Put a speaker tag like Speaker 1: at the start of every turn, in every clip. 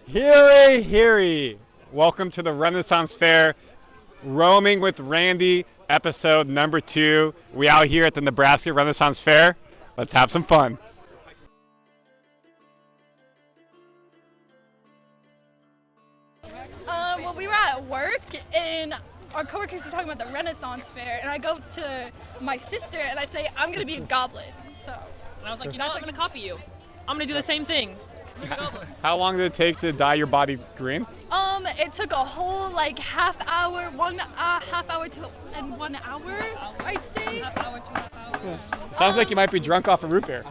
Speaker 1: Heary, heary! Welcome to the Renaissance Fair, roaming with Randy, episode number 2. We out here at the Nebraska Renaissance Fair. Let's have some fun.
Speaker 2: Well, we were at work and our coworkers were talking about the Renaissance Fair, and I go to my sister and I say, I'm gonna be a goblin.
Speaker 3: And I was like, you know what, I'm gonna copy you. I'm gonna do the same thing.
Speaker 1: How long did it take to dye your body green?
Speaker 2: It took a whole half hour to 1 hour, I'd say.
Speaker 3: Half hour to half hour.
Speaker 1: Sounds like you might be drunk off a root beer.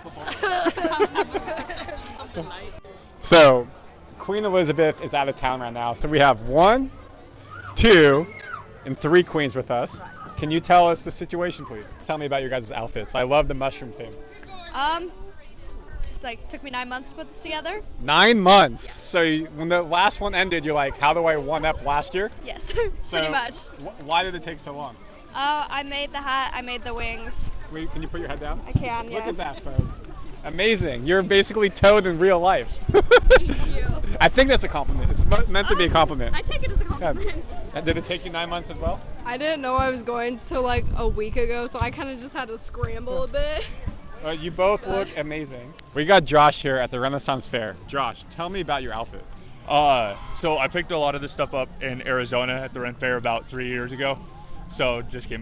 Speaker 1: So, Queen Elizabeth is out of town right now, so we have 1, 2, and 3 queens with us. Can you tell us the situation, please? Tell me about your guys' outfits. I love the mushroom thing.
Speaker 4: Took me 9 months to put this together.
Speaker 1: 9 months. Yeah. So when the last one ended, you're like, how do I one-up last year?
Speaker 4: Yes,
Speaker 1: so
Speaker 4: pretty much.
Speaker 1: Why did it take so long?
Speaker 4: I made the hat, I made the wings.
Speaker 1: Wait, can you put your head down?
Speaker 4: I can, yes.
Speaker 1: Look at that, folks. Amazing. You're basically Toad in real life.
Speaker 4: Thank you.
Speaker 1: I think that's a compliment. It's meant to be a compliment.
Speaker 4: I take it as a compliment.
Speaker 1: Yeah. Did it take you 9 months as well?
Speaker 5: I didn't know I was going till a week ago, so I kind of just had to scramble a bit.
Speaker 1: You both look amazing. We got Josh here at the Renaissance Fair. Josh, tell me about your outfit.
Speaker 6: So I picked a lot of this stuff up in Arizona at the Ren Fair about 3 years ago. So just got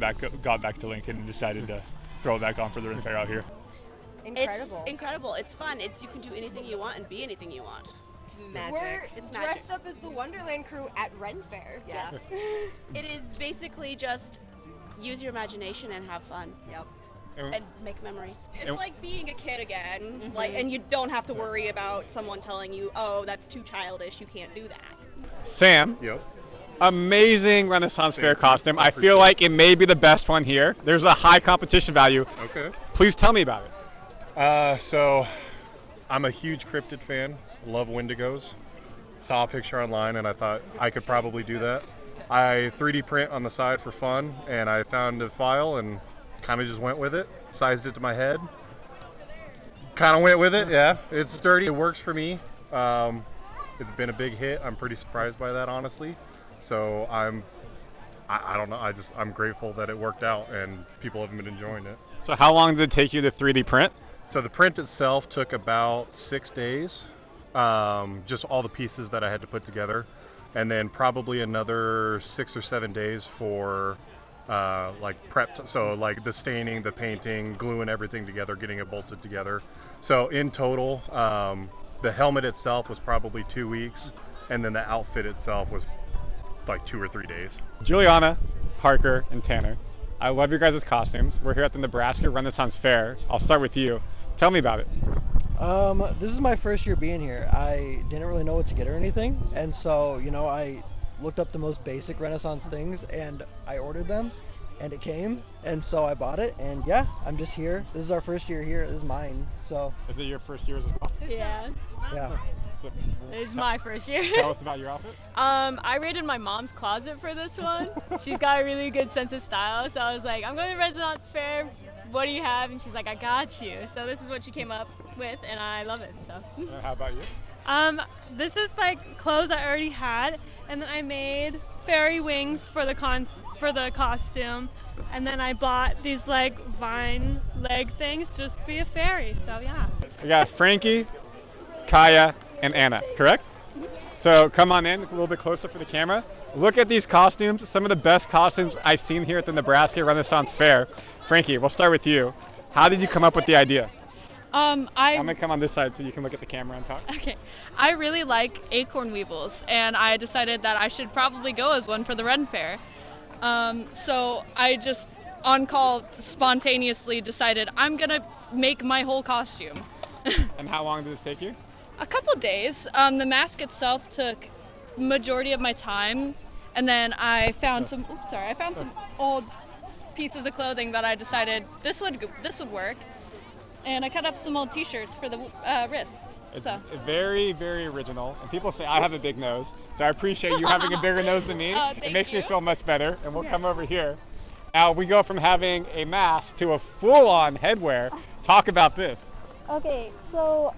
Speaker 6: back to Lincoln and decided to throw it back on for the Ren Fair out here.
Speaker 7: Incredible. It's incredible. It's fun. You can do anything you want and be anything you want.
Speaker 4: It's magic.
Speaker 7: It's
Speaker 8: dressed up as the Wonderland crew at Ren Fair.
Speaker 7: Yes. It is basically just use your imagination and have fun.
Speaker 8: Yep.
Speaker 7: And make memories.
Speaker 8: It's like being a kid again, and you don't have to worry about someone telling you, oh, that's too childish, you can't do that.
Speaker 1: Sam.
Speaker 6: Yep.
Speaker 1: Amazing Renaissance Fair costume. I feel like it may be the best one here. There's a high competition value.
Speaker 9: Okay.
Speaker 1: Please tell me about it.
Speaker 9: So I'm a huge cryptid fan. Love Wendigos. Saw a picture online and I thought I could probably do that. I 3D print on the side for fun, and I found a file and kind of just went with it. Sized it to my head. Kind of went with it. Yeah, it's sturdy. It works for me. It's been a big hit. I'm pretty surprised by that, honestly. So I don't know. I'm grateful that it worked out and people have been enjoying it.
Speaker 1: So how long did it take you to 3D print?
Speaker 9: So the print itself took about 6 days. Just all the pieces that I had to put together, and then probably another 6 or 7 days for prep. So the staining, the painting, gluing everything together, getting it bolted together. So in total, the helmet itself was probably 2 weeks, and then the outfit itself was 2 or 3 days.
Speaker 1: Juliana, Parker, and Tanner, I love your guys' costumes. We're here at the Nebraska Renaissance Fair. I'll start with you. Tell me about it.
Speaker 10: This is my first year being here. I didn't really know what to get or anything, and so I looked up the most basic Renaissance things and I ordered them, and it came, and so I bought it, and yeah, I'm just here. This is our first year here. This is mine. So
Speaker 1: is it your first year as well?
Speaker 3: Yeah.
Speaker 1: So,
Speaker 3: It's my first year.
Speaker 1: Tell us about your outfit.
Speaker 3: I raided my mom's closet for this one. She's got a really good sense of style, so I was like, I'm going to Renaissance Fair. What do you have? And she's like, I got you. So this is what she came up with, and I love it. So.
Speaker 1: How about you?
Speaker 11: This is clothes I already had, and then I made fairy wings for the costume, and then I bought these vine leg things just to be a fairy. So yeah.
Speaker 1: We got Frankie, Kaya, and Anna, correct? So come on in a little bit closer for the camera. Look at these costumes, some of the best costumes I've seen here at the Nebraska Renaissance Fair. Frankie, we'll start with you. How did you come up with the idea? I'm gonna come on this side so you can look at the camera and talk.
Speaker 3: Okay. I really like acorn weevils, and I decided that I should probably go as one for the Ren Fair. So I just, on call, spontaneously decided I'm gonna make my whole costume.
Speaker 1: And how long did this take you?
Speaker 3: A couple days. The mask itself took majority of my time, and then I found some old pieces of clothing that I decided this would work, and I cut up some old t-shirts for the wrists.
Speaker 1: It's very, very original, and people say I have a big nose, so I appreciate you having a bigger nose than me. It makes me feel much better, and we'll come over here. Now we go from having a mask to a full-on headwear. Talk about this.
Speaker 12: Okay, so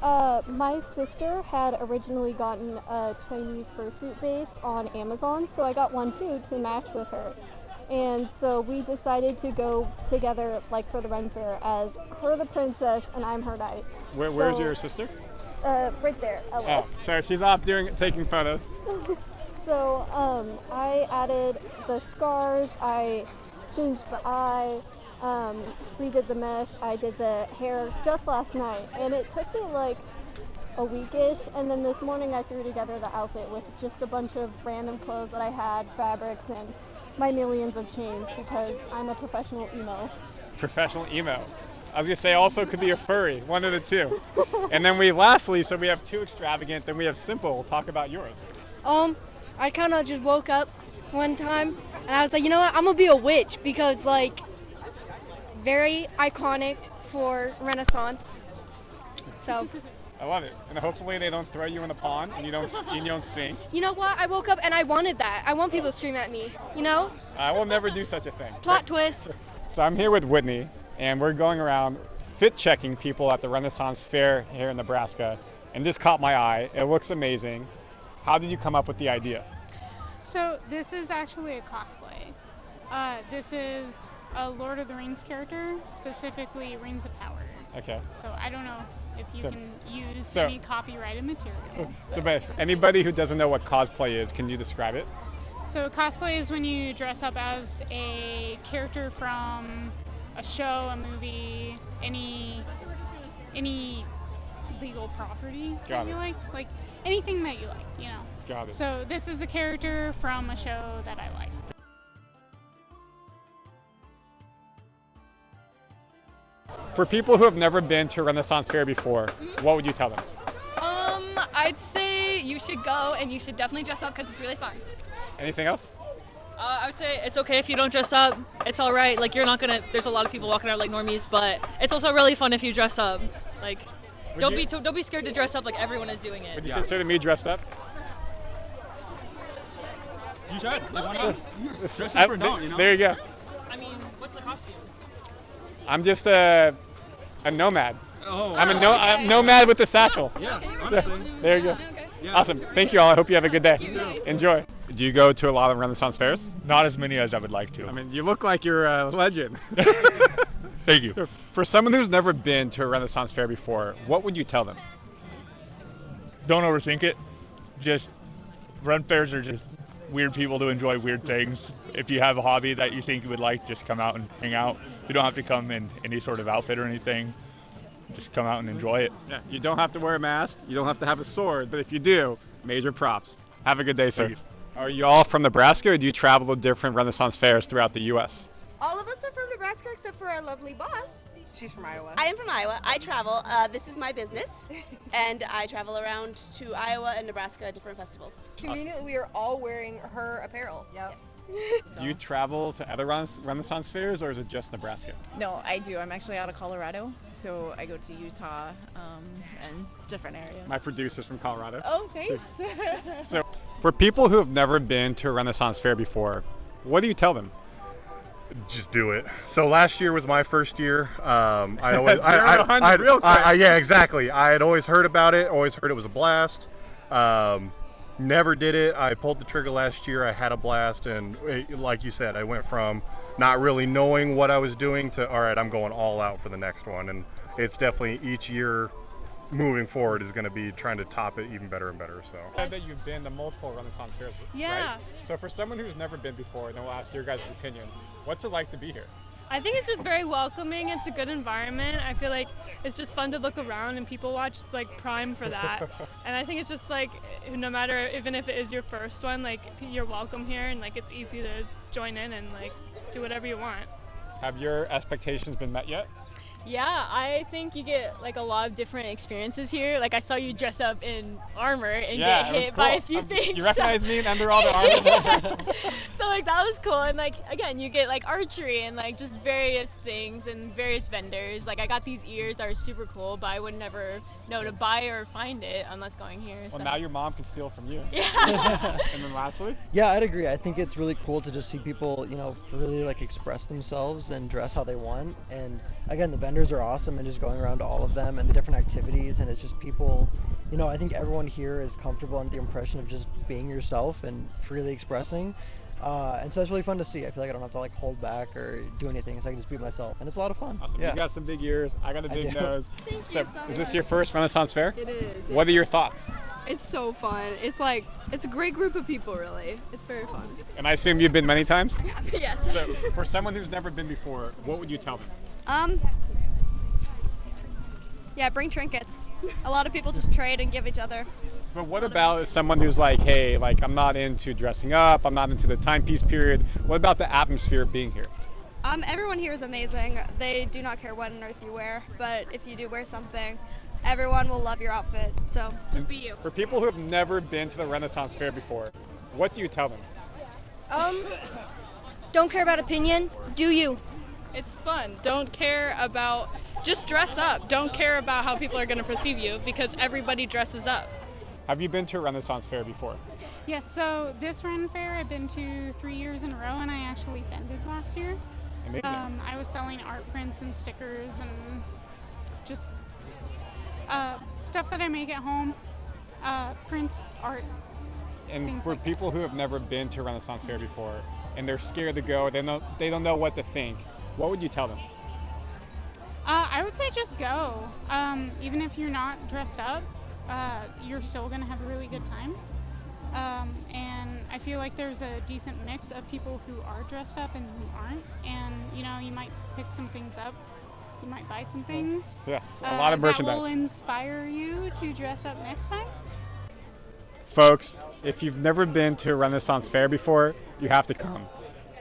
Speaker 12: my sister had originally gotten a Chinese fursuit base on Amazon, so I got one too to match with her. And so we decided to go together, like for the Ren Fair, as her the princess and I'm her knight.
Speaker 1: Where's your sister?
Speaker 12: Right there.
Speaker 1: Oh, sorry, she's off taking photos.
Speaker 12: So I added the scars, I changed the eye, redid the mesh, I did the hair just last night, and it took me like a weekish, and then this morning I threw together the outfit with just a bunch of random clothes that I had, fabrics, and my millions of chains, because I'm a professional emo.
Speaker 1: Professional emo. I was gonna say also could be a furry, one of the two. And then we have two extravagant, then we have simple. Talk about yours.
Speaker 13: I kind of just woke up one time and I was like, you know what, I'm gonna be a witch because like very iconic for Renaissance. So
Speaker 1: I love it. And hopefully they don't throw you in the pond and you don't sing.
Speaker 13: you know what, I woke up and I wanted that. I want people to scream at me, you know?
Speaker 1: I will never do such a thing.
Speaker 13: Plot twist.
Speaker 1: So I'm here with Whitney and we're going around fit checking people at the Renaissance Fair here in Nebraska, and this caught my eye. It looks amazing. How did you come up with the idea?
Speaker 14: So this is actually a cosplay. This is a Lord of the Rings character, specifically Rings of Power.
Speaker 1: Okay.
Speaker 14: So I don't know if you can use any copyrighted material.
Speaker 1: So if anybody who doesn't know what cosplay is, can you describe it?
Speaker 14: So cosplay is when you dress up as a character from a show, a movie, any legal property that you like anything that you like, you know.
Speaker 1: Got it.
Speaker 14: So this is a character from a show that I like.
Speaker 1: For people who have never been to a Renaissance Fair before, what would you tell them?
Speaker 3: I'd say you should go and you should definitely dress up because it's really fun.
Speaker 1: Anything else?
Speaker 3: I would say it's okay if you don't dress up. It's all right. Like there's a lot of people walking around like normies, but it's also really fun if you dress up. Like, don't be scared to dress up like everyone is doing it.
Speaker 1: Would you consider me dressed up?
Speaker 15: You should. Dress up or don't, you know?
Speaker 1: There you go.
Speaker 3: I mean, what's the costume?
Speaker 1: I'm just a nomad.
Speaker 15: Oh.
Speaker 1: I'm a nomad with a satchel.
Speaker 15: Yeah, honestly.
Speaker 1: There you go.
Speaker 15: Yeah.
Speaker 1: Awesome. Thank you all. I hope you have a good day. Enjoy. Do you go to a lot of Renaissance fairs?
Speaker 6: Not as many as I would like to.
Speaker 1: I mean, you look like you're a legend.
Speaker 6: Thank you.
Speaker 1: For someone who's never been to a Renaissance fair before, what would you tell them?
Speaker 6: Don't overthink it. Just Ren fairs are just weird people to enjoy weird things. If you have a hobby that you think you would like, just come out and hang out. You don't have to come in any sort of outfit or anything. Just come out and enjoy it.
Speaker 1: Yeah, you don't have to wear a mask. You don't have to have a sword. But if you do, major props. Have a good day, sir. Are you all from Nebraska, or do you travel to different Renaissance fairs throughout the U.S.?
Speaker 16: All of us are from Nebraska except for our lovely boss. She's from Iowa.
Speaker 8: I am from Iowa. I travel. This is my business, and I travel around to Iowa and Nebraska at different festivals.
Speaker 16: Conveniently, we are all wearing her apparel.
Speaker 17: Yep.
Speaker 1: Do you travel to other Renaissance fairs, or is it just Nebraska?
Speaker 17: No, I do. I'm actually out of Colorado, so I go to Utah and different areas.
Speaker 1: My producer's from Colorado.
Speaker 17: Oh, thanks.
Speaker 1: So, for people who have never been to a Renaissance fair before, what do you tell them?
Speaker 9: Just do it. So last year was my first year. I always, yeah, exactly. I had always heard about it. Always heard it was a blast. Never did it. I pulled the trigger last year. I had a blast, and like you said, I went from not really knowing what I was doing to, all right, I'm going all out for the next one. And it's definitely each year moving forward is going to be trying to top it even better and better. So.
Speaker 1: I know that you've been to multiple Renaissance fairs,
Speaker 11: Yeah.
Speaker 1: right? So for someone who's never been before, and we'll ask your guys' opinion, what's it like to be here?
Speaker 11: I think it's just very welcoming. It's a good environment. I feel like it's just fun to look around and people watch. It's like prime for that. And I think it's just like, no matter, even if it is your first one, like you're welcome here, and like it's easy to join in and like do whatever you want.
Speaker 1: Have your expectations been met yet?
Speaker 3: Yeah, I think you get like a lot of different experiences here. Like I saw you dress up in armor and get hit by a few things.
Speaker 1: You recognize me under all the armor?
Speaker 3: So like that was cool, and like again you get like archery and like just various things and various vendors. Like I got these ears that are super cool, but I would never know to buy or find it unless going here.
Speaker 1: Well, now your mom can steal from you.
Speaker 3: Yeah.
Speaker 1: And then lastly?
Speaker 10: Yeah, I'd agree. I think it's really cool to just see people, you know, really like express themselves and dress how they want. And again, the vendors vendors are awesome, and just going around to all of them and the different activities, and it's just people, I think everyone here is comfortable under the impression of just being yourself and freely expressing. And so it's really fun to see. I feel like I don't have to like hold back or do anything, so I can just be myself, and it's a lot of fun.
Speaker 1: Awesome.
Speaker 10: Yeah.
Speaker 1: You got some big ears. I got a big nose.
Speaker 5: Thank you
Speaker 1: So,
Speaker 5: so
Speaker 1: is this
Speaker 5: much.
Speaker 1: your first Renaissance Fair?
Speaker 5: It is.
Speaker 1: What are your thoughts?
Speaker 5: It's so fun. It's a great group of people, really. It's very fun.
Speaker 1: And I assume you've been many times?
Speaker 5: Yes.
Speaker 1: So, for someone who's never been before, what would you tell them?
Speaker 4: Yeah, bring trinkets. A lot of people just trade and give each other.
Speaker 1: But what about someone who's like, hey, like I'm not into dressing up, I'm not into the timepiece period. What about the atmosphere of being here?
Speaker 4: Everyone here is amazing. They do not care what on earth you wear, but if you do wear something, everyone will love your outfit. So just be you.
Speaker 1: For people who have never been to the Renaissance Fair before, what do you tell them?
Speaker 13: Don't care about opinion. Do you?
Speaker 3: It's fun. Don't care about, just dress up. Don't care about how people are going to perceive you because everybody dresses up.
Speaker 1: Have you been to a Renaissance Fair before?
Speaker 14: Yes, so this Ren Fair I've been to 3 years in a row, and I actually vended last year.
Speaker 1: Amazing.
Speaker 14: I was selling art prints and stickers and just stuff that I make at home, prints, art.
Speaker 1: And for people who have never been to a Renaissance Fair before and they're scared to go, they don't know what to think, what would you tell them?
Speaker 14: I would say just go. Even if you're not dressed up, you're still going to have a really good time. And I feel like there's a decent mix of people who are dressed up and who aren't. And, you might pick some things up. You might buy some things.
Speaker 1: Yes, a lot of merchandise.
Speaker 14: That will inspire you to dress up next time.
Speaker 1: Folks, if you've never been to a Renaissance Fair before, you have to come.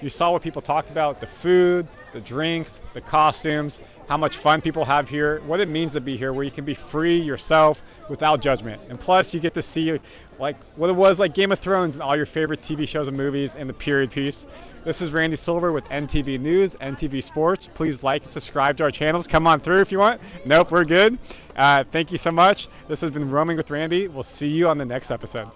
Speaker 1: You saw what people talked about, the food, the drinks, the costumes, how much fun people have here, what it means to be here, where you can be free yourself without judgment. And plus, you get to see like what it was like Game of Thrones and all your favorite TV shows and movies and the period piece. This is Randy Silver with NTV News, NTV Sports. Please like and subscribe to our channels. Come on through if you want. Nope, we're good. Thank you so much. This has been Roaming with Randy. We'll see you on the next episode.